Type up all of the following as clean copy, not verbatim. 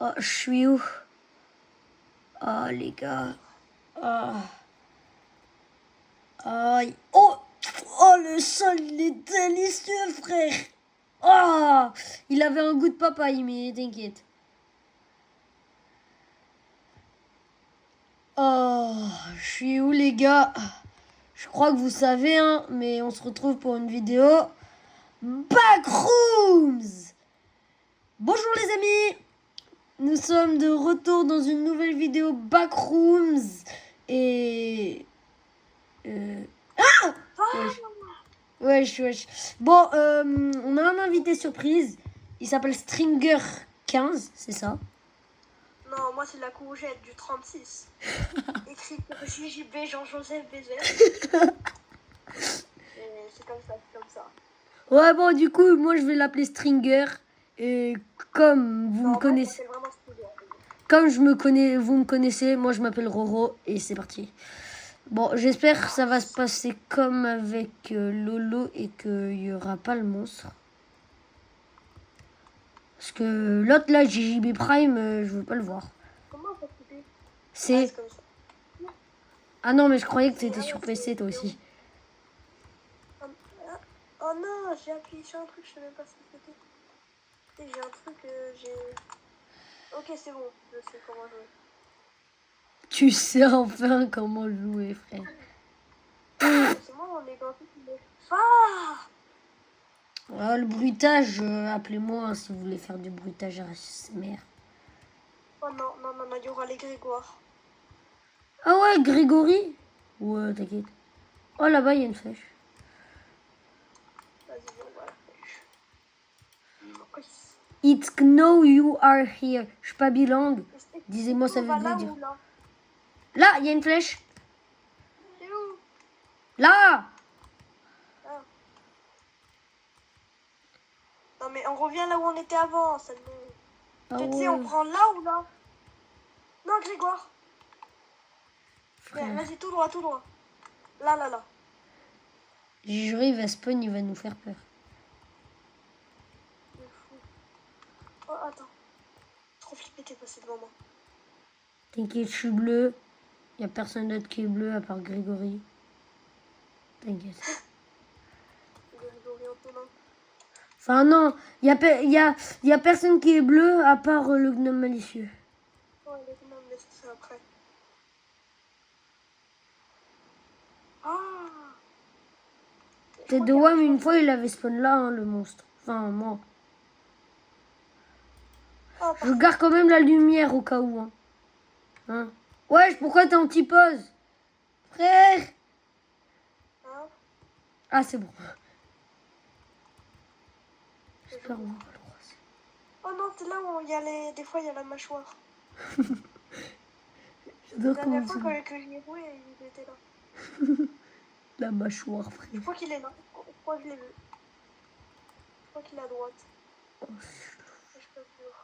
Oh, je suis où? Oh, les gars. Ah. Aïe. Oh! Oh, le sol, il est délicieux, frère. Oh! Il avait un goût de papaye, mais t'inquiète. Oh, je suis où, les gars? Je crois que vous savez, hein, mais on se retrouve pour une vidéo Backrooms. Bonjour les amis, nous sommes de retour dans une nouvelle vidéo Backrooms et wesh. Bon, on a un invité surprise. Il s'appelle Stringer 15, c'est ça? Non, moi c'est la courgette du 36. Écrit pour JJB Jean-Joseph Bézet. C'est comme ça. Ouais, bon, du coup, moi je vais l'appeler Stringer. Et comme vous me connaissez, Vraiment Stringer. comme vous me connaissez, moi je m'appelle Roro et c'est parti. Bon, j'espère que ça va se passer comme avec Lolo et qu'il n'y aura pas le monstre. Parce que l'autre là, JJB Prime, je veux pas le voir. Comment on peut couper? C'est... comme ça. Ah non, mais je croyais que c'était sur PC toi aussi. Oh non, j'ai appuyé sur un truc, je sais même pas ce que c'était. Et j'ai un truc, Ok, c'est bon, je sais comment jouer. Tu sais enfin comment jouer, frère. C'est moi, on est dans tout le... Ah! Ah, le bruitage, appelez-moi hein, si vous voulez faire du bruitage ASMR. Oh non, il y aura les Grégoire. Ah ouais, Grégory? Ouais, t'inquiète. Oh, là-bas, il y a une flèche. Vas-y, on va la flèche. It's know you are here. Je suis pas bilingue. Disez-moi ça veut dire. Là, il y a une flèche. C'est où? Là! Ah. Non mais on revient là où on était avant. Ça Ah tu ouais. sais, on prend là ou là? Non, Grégoire. Frère. Vas-y, tout droit. Là. J'ai juré, il va spawn, il va nous faire peur. Oh, attends. Trop flippé, t'es passé devant moi. T'inquiète, je suis bleu. Il n'y a personne d'autre qui est bleu à part Grégory. T'inquiète. Enfin non, il y a personne qui est bleu à part le gnome malicieux. Ouais, le gnome, mais c'est après. Ah! Peut-être de ouais, mais une fois il avait spawn là, hein, le monstre. Enfin, moi. Oh, Je garde quand même la lumière au cas où. Hein. Wesh, pourquoi t'es anti-pause? Frère! Hein? Ah, c'est bon. J'espère qu'on va pas le croiser. Oh non, c'est là où il y a les... Des fois, il y a la mâchoire. J'adore La comment dernière fois tu... que j'y ai joué, il était là. La mâchoire, frère. Je crois qu'il est là. Je crois que je l'ai vu. Je crois qu'il est à droite. Oh, Je suis pas sûre.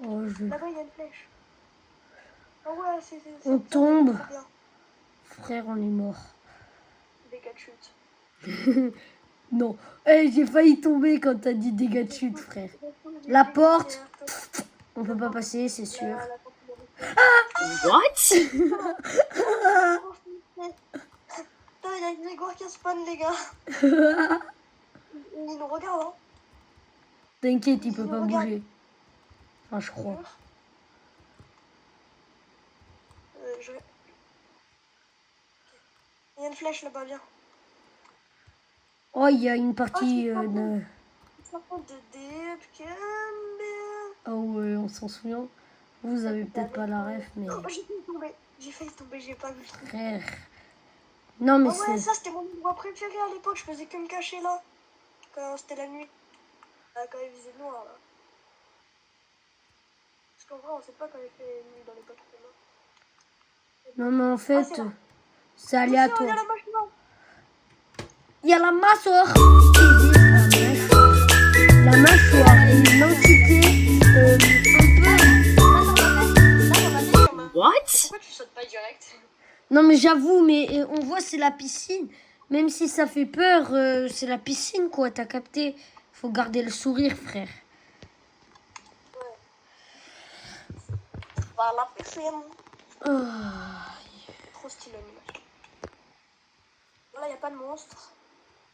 oh je... Là-bas, il y a une flèche. Ah ouais, c'est... On tombe. Frère, on est mort. Dégâts de chute. Non. Hey, j'ai failli tomber quand t'as dit dégâts de chute, frère. La porte, on peut pas passer, c'est sûr. What? Putain, il y a Grégoire qui spawn, les gars. Il nous regarde, hein. T'inquiète, il peut pas bouger. Enfin, je crois. Il y a une flèche là-bas, viens. Oh, il y a une partie de... Ah ouais, on s'en souvient. Vous avez peut-être pas la ref, mais... Oh, j'ai failli tomber, j'ai pas vu le truc. Frère. Non, mais ouais, ça c'était mon endroit préféré à l'époque, je faisais que me cacher là. Quand c'était la nuit. Quand il faisait noir là. Parce qu'en vrai, on sait pas quand il fait nuit dans les Pokémon. Non, mais en fait, c'est aléatoire. Il y a la mâchoire. La mâchoire est une entité un peu... What? Pourquoi tu sautes pas direct? Non mais j'avoue, mais on voit c'est la piscine. Même si ça fait peur, c'est la piscine, quoi, t'as capté. Faut garder le sourire, frère. Ouais. Bah, la piscine. Ah. Trop stylé, l'image. Là, y a pas de monstre.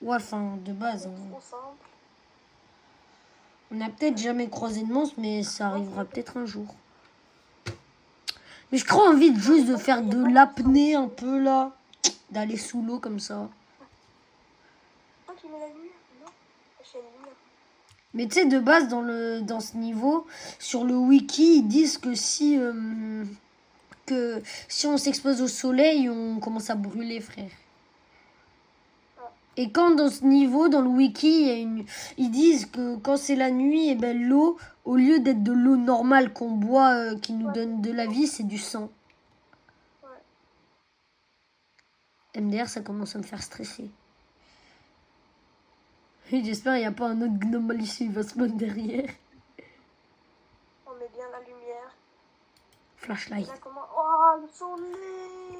Ouais, enfin, de base, C'est trop simple. on n'a peut-être jamais croisé de monstre, mais ça arrivera peut-être un jour. Mais je crois envie de juste de faire de l'apnée un peu, là. D'aller sous l'eau, comme ça. Toi qui mets la lumière? Non. J'ai une lumière. Mais tu sais, de base, dans ce niveau, sur le wiki, ils disent que si on s'expose au soleil, on commence à brûler, frère. Et quand dans ce niveau, dans le wiki, ils disent que quand c'est la nuit, et ben l'eau, au lieu d'être de l'eau normale qu'on boit, qui nous donne de la vie, c'est du sang. Ouais. MDR, ça commence à me faire stresser. Et j'espère qu'il n'y a pas un autre gnome malicieux qui va se mettre derrière. On met bien la lumière. Flashlight. Là, comment... Oh, le soleil!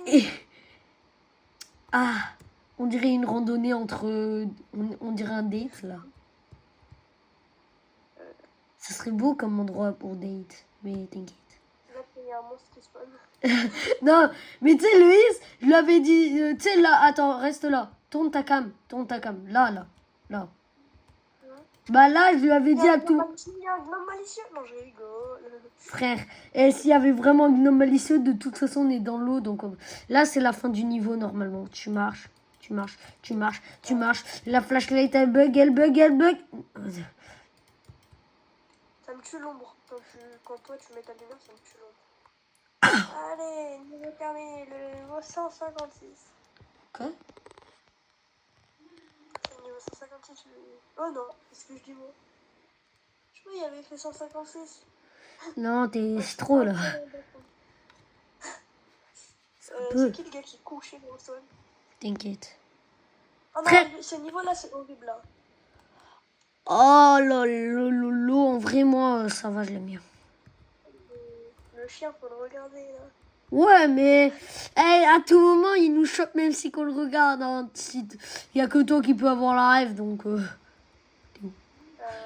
Et... Ah, on dirait une randonnée entre... On dirait un date, là. Ça serait beau comme endroit pour date, mais t'inquiète. Là, il y a un monstre qui spawn. Non, mais tu sais, Louise, je lui avais dit... tu sais, là, attends, reste là. Tourne ta cam. Là. Ouais. Bah là, je lui avais dit à tout... Il y a un gnome malicieux. Non, je rigole. Frère, et s'il y avait vraiment un gnome malicieux, de toute façon, on est dans l'eau. Donc là, c'est la fin du niveau, normalement. Tu marches. La flashlight, elle bug. Ça me tue l'ombre. Quand toi, tu mets ta lumière, ça me tue l'ombre. Allez, niveau terminé, le niveau 156. Quoi? C'est le niveau 156. Oh non, qu'est-ce que je dis moi? Je crois qu'il avait fait 156. Non, c'est trop, là. C'est qui le gars qui est couché dans le sol? T'inquiète. Oh non, Frère. ce niveau-là, c'est horrible là. Oh là, l'eau, en vrai, moi, ça va, je l'aime bien. Le chien, faut le regarder là. Ouais, mais à tout moment, il nous chope même si qu'on le regarde. Hein. Il n'y a que toi qui peux avoir la rêve, donc...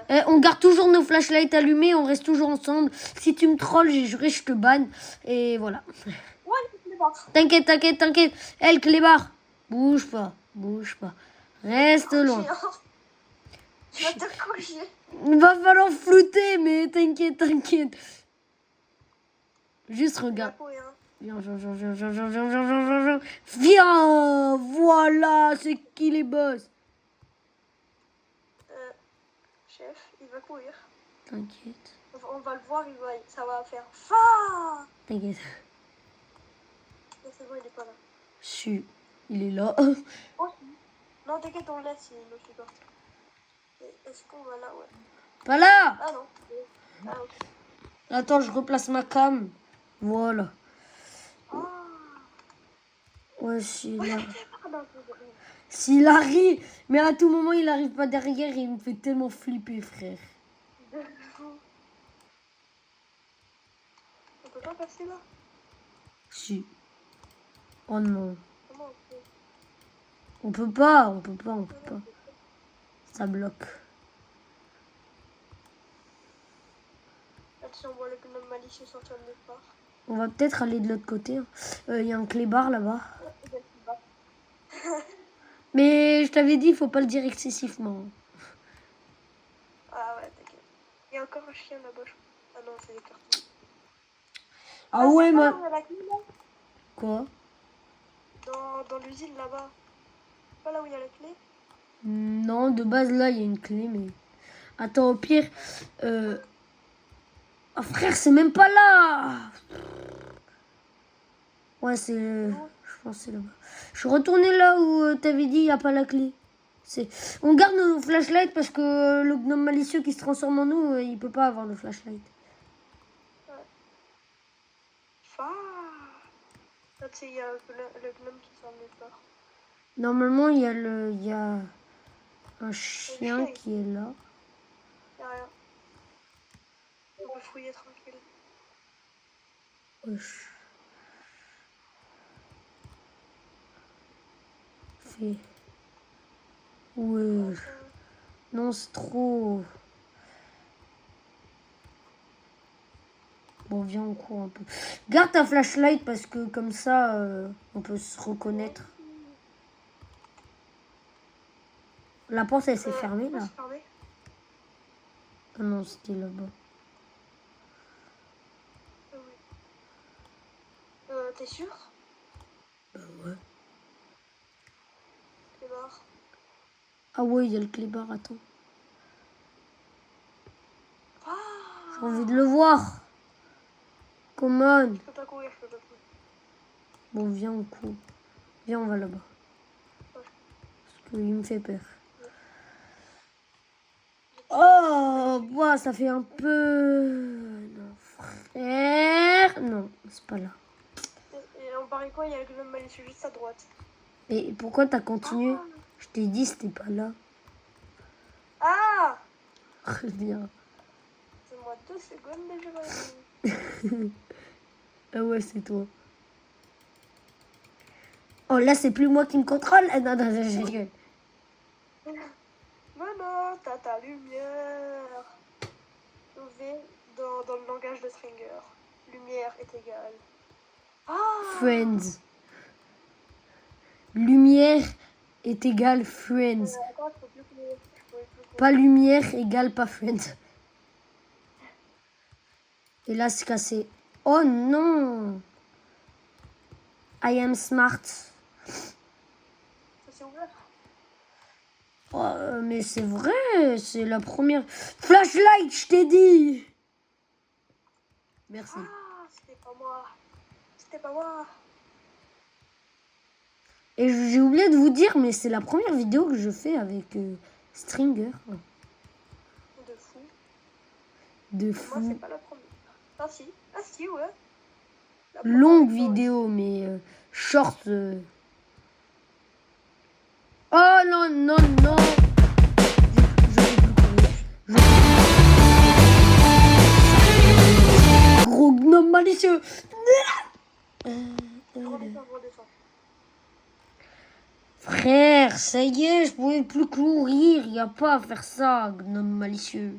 on garde toujours nos flashlights allumés, on reste toujours ensemble. Si tu me trolls, j'ai juré, je te banne. Et voilà. Ouais, les barres. T'inquiète. Le clébard. Bouge pas. Reste loin. Tu vas te coucher. Il va falloir flouter, mais t'inquiète. Juste regarde. Viens. Viens. Voilà, c'est qui les boss. Chef, il va courir. T'inquiète. On va le voir, ça va faire fa. T'inquiète. C'est bon, il est pas là. Si, il est là. Oh, non, t'inquiète, on le laisse, il nous suit pas. Est-ce qu'on va là? Ouais. Pas là. Ah non. Ah, ok. Attends, je replace ma cam. Voilà. Ah. Ouais, s'il arrive, mais à tout moment il arrive pas derrière et il me fait tellement flipper, frère. On peut pas passer là? Si. Oh non. Comment on fait? On peut pas. Ça bloque. Là, si on voit le gnome malicieux sortir de nulle part. On va peut-être aller de l'autre côté. Il y a un clébard là-bas. Mais je t'avais dit, il faut pas le dire excessivement. Ah ouais, t'inquiète. Il y a encore un chien là-bas. Ah non, c'est les cartons. Ah ouais, mais... mais... Quoi? Dans l'usine là-bas. Pas là où il y a la clé? Non, de base là, il y a une clé, mais... Attends, au pire... Oh frère, c'est même pas là. Ouais, c'est... Je pense que c'est là-bas. Je suis retournée là où t'avais dit il n'y a pas la clé. On garde nos flashlights parce que le gnome malicieux qui se transforme en nous, il peut pas avoir de flashlight. Ouais. Là, tu sais, il y a le gnome qui sort de nulle part. Normalement, il y a un chien qui est là. Il n'y a rien. On peut fouiller tranquille. Wesh. Fais. Ouais. Non, c'est trop. Bon, viens, on court un peu. Garde ta flashlight parce que comme ça, on peut se reconnaître. La porte, elle s'est fermée, là. C'est fermé. Ah non, c'était là-bas. Oui. T'es sûr? Bah ouais. C'est mort. Ah ouais, il y a le clébard, attends. Ah, J'ai envie de le voir. Come on. je peux pas courir, je peux pas courir. Bon, viens, on court. Viens, on va là-bas. Parce qu'il me fait peur. Oh, bah, ça fait un peu... Non, frère. Non, c'est pas là. Et on paraît quoi? Il y a le gnome malicieux juste à droite. Et pourquoi t'as continué? Ah, Je t'ai dit, c'était pas là. ah, Reviens. c'est moi 2 secondes déjà. Ah ouais, c'est toi. Oh, là, c'est plus moi qui me contrôle. Ah, non, non, je rigole. Maman, t'as ta lumière. V dans le langage de Stringer. Lumière est égale. Ah, Friends. Lumière est égale friends. Attends, je peux plus courir. Je pourrais plus courir. Pas lumière égale pas friends. Et là, c'est cassé. Oh non! I am smart. Ça s'est ouvert. Oh, mais c'est vrai, c'est la première. Flashlight, je t'ai dit! Merci. Ah, c'était pas moi. C'était pas moi. Et j'ai oublié de vous dire, mais c'est la première vidéo que je fais avec Stringer. De fou. De Moi, fou. c'est pas la première. Ah si. Ah si, ouais. La Longue première vidéo, mais short. Oh non, non, non! Je peux plus courir. Gros gnome malicieux! Redescends, redescends. Frère, ça y est, je pouvais plus courir. Y a pas à faire ça, gnome malicieux.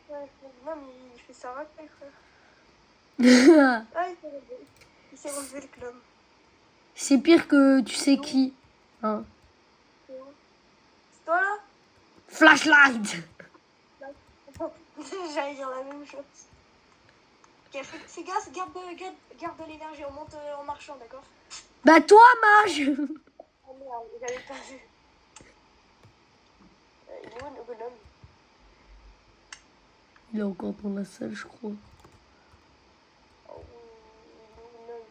Ouais, non, mais il fait sa racaille, frère. Ah, il s'est relevé. Il s'est relevé le clone. C'est pire que tu sais qui. Hein? C'est où? C'est toi là? Flashlight! J'allais dire la même chose. Ok, fais gaffe, garde de l'énergie, on monte en marchant, d'accord? Bah toi, mage! Oh merde, j'avais pas vu. Il est où le gnome? Il est encore dans la salle, je crois. Oh, il est où le gnome?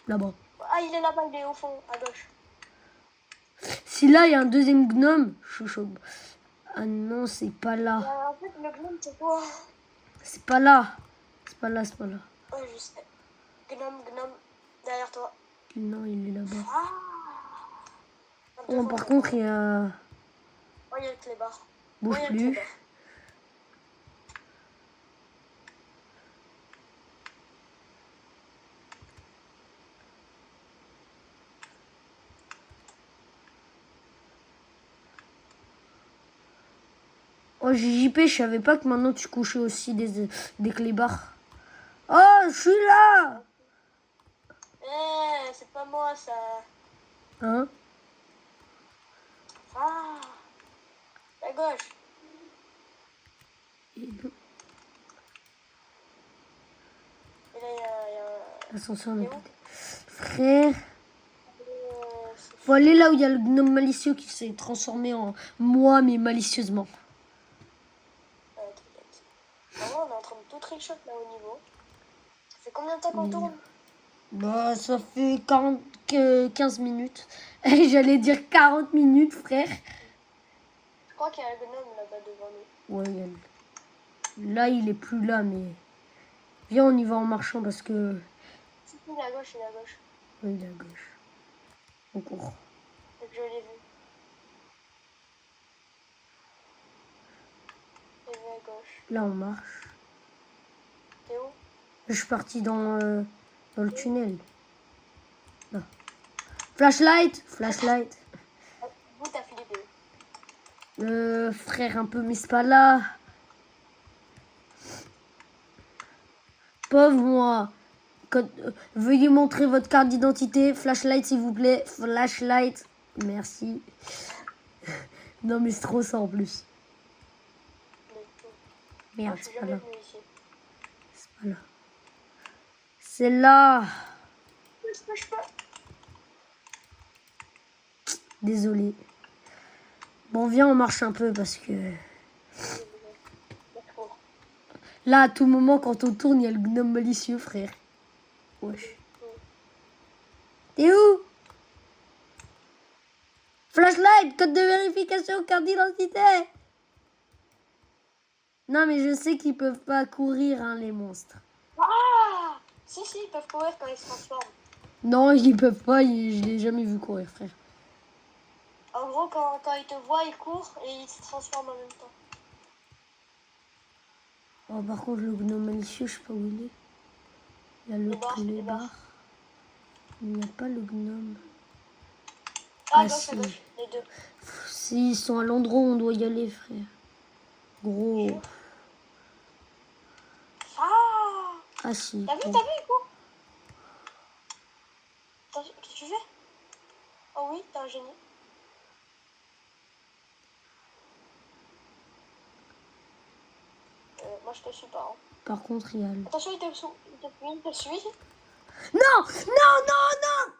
Là-bas. Ah, il est là-bas, il est au fond, à gauche. Si là, il y a un deuxième gnome, je suis chaud. Ah non, c'est pas là. En fait, le gnome, c'est toi. C'est pas là. C'est pas là, c'est pas là. Ouais, je sais. Gnome, derrière toi. Non, il est là-bas. Ah! Oh, par contre, il y a... Oh, il y a le clébard. Bouge Oh, il y a le plus. clébard. Oh, JP, je savais pas que maintenant tu couchais aussi des clébards. Oh, je suis là! Eh, c'est pas moi, ça. Hein? Ah! À gauche. Et non. Et là, il y a... L'ascenseur Et n'est où? pas... Frère, C'est faut aller là où il y a le gnome malicieux qui s'est transformé en moi, mais malicieusement. t'inquiète. Vraiment, on est en train de tout trickshot là au niveau. Ça fait combien de temps qu'on tourne? Bah, ça fait 15 minutes. J'allais dire 40 minutes, frère. Je crois qu'il y a un gnome là-bas devant nous. Ouais, là, il est plus là, mais... Viens, on y va en marchant parce que... Si, il est à gauche, il est à gauche. Oui, il est à gauche. On court. Donc je l'ai vu. Il est à gauche. Là, on marche. T'es où? Je suis parti dans le tunnel. Là. Flashlight! Flashlight! Où t'as Philippe? Frère, un peu, mais c'est pas là. Pauvre moi. Veuillez montrer votre carte d'identité. Flashlight, s'il vous plaît. Flashlight. Merci. Non, mais c'est trop ça en plus. Merde, Je suis c'est pas jamais là. venu ici. C'est pas là. C'est là. Je peux. Désolé. Bon, viens, on marche un peu parce que... D'accord. Là, à tout moment, quand on tourne, il y a le gnome malicieux, frère. Wesh. T'es où? Flashlight, code de vérification, carte d'identité. Non, mais je sais qu'ils peuvent pas courir, hein, les monstres. Ah! Si, ils peuvent courir quand ils se transforment. Non, ils peuvent pas, je l'ai jamais vu courir, frère. En gros, quand ils te voient, ils courent et ils se transforment en même temps. Oh, par contre, le gnome malicieux, je sais pas où il est. Il y a le Les barres. clébard. Il n'y a pas le gnome. Ah, Ah, gauche, si. à gauche, les deux. Si, ils sont à l'endroit où on doit y aller, frère. Gros. Ah! Ah, si. T'as vu, Bon. il court. Qu'est-ce que tu fais? Oh oui, t'es un génie. Moi, je te suis pas. Hein. Par contre, il y a le... Attention, il te suit. Non! Non, non, non!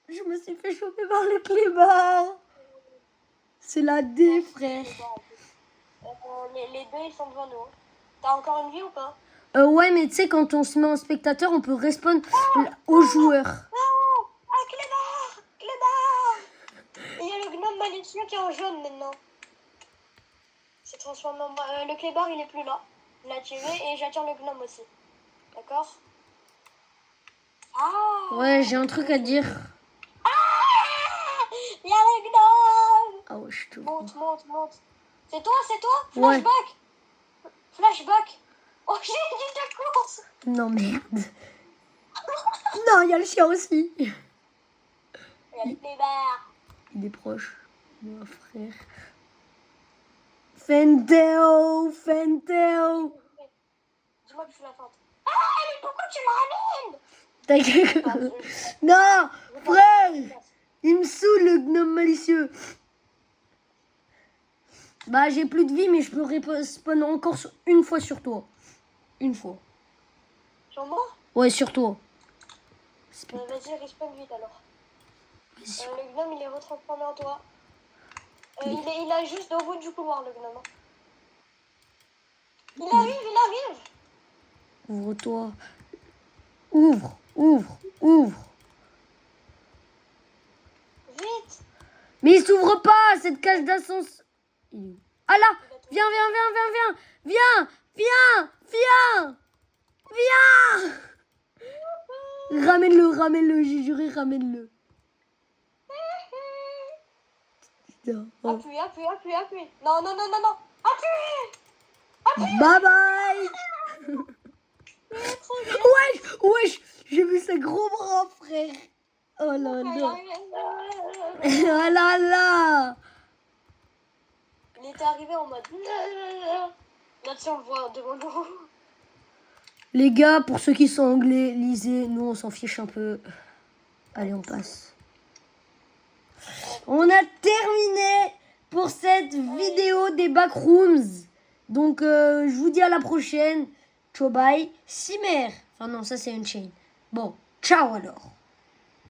Je me suis fait choper par le clébard. C'est la D, frère. Les deux, ils sont devant nous. Hein. T'as encore une vie ou pas? Ouais, mais tu sais, quand on se met en spectateur, on peut respawn aux joueurs. Non! Ah, clébard! Et il y a le gnome malicieux qui est en jaune maintenant. C'est transformé en... le clébard, il est plus là. Je l'ai tiré et j'attire le gnome aussi. D'accord? Ah! Ouais, j'ai un truc à dire. Il y a le gnome! Ah ouais, je te vois. Monte. C'est toi? Ouais. Flashback! Oh, j'ai dit de course! Non, merde. Non, il y a le chien aussi. Il y a le clébard. Il est proche. Mon frère. Fenteo. Dis-moi que je suis la feinte. Ah, mais pourquoi tu me ramènes? T'inquiète. Non, frère. Il me saoule, le gnome malicieux. Bah, j'ai plus de vie, mais je peux respawn encore une fois sur toi. Une fois. Sur moi? Ouais, sur toi. Vas-y, respawn vite alors. Vas-y. Le gnome, il est retransformé en toi. Il est juste au bout du couloir, le gnome. Il arrive. Ouvre-toi. Ouvre. Vite. Mais il s'ouvre pas, cette cage d'ascenseur. Ah là, viens. Ramène-le, j'ai juré, ramène-le. Putain, oh. Appuie. Non. Appuie. Bye bye. Wesh, j'ai vu ses gros bras, frère. Oh là là. Oh là là. Il était arrivé en mode... Là, tu on le voit devant nous. Les gars, pour ceux qui sont anglais, lisez. Nous, on s'en fiche un peu. Allez, on passe. On a terminé pour cette vidéo des backrooms. Donc, je vous dis à la prochaine. Ciao, bye. Cimer. Enfin non, ça, c'est une chaîne. Bon, ciao alors.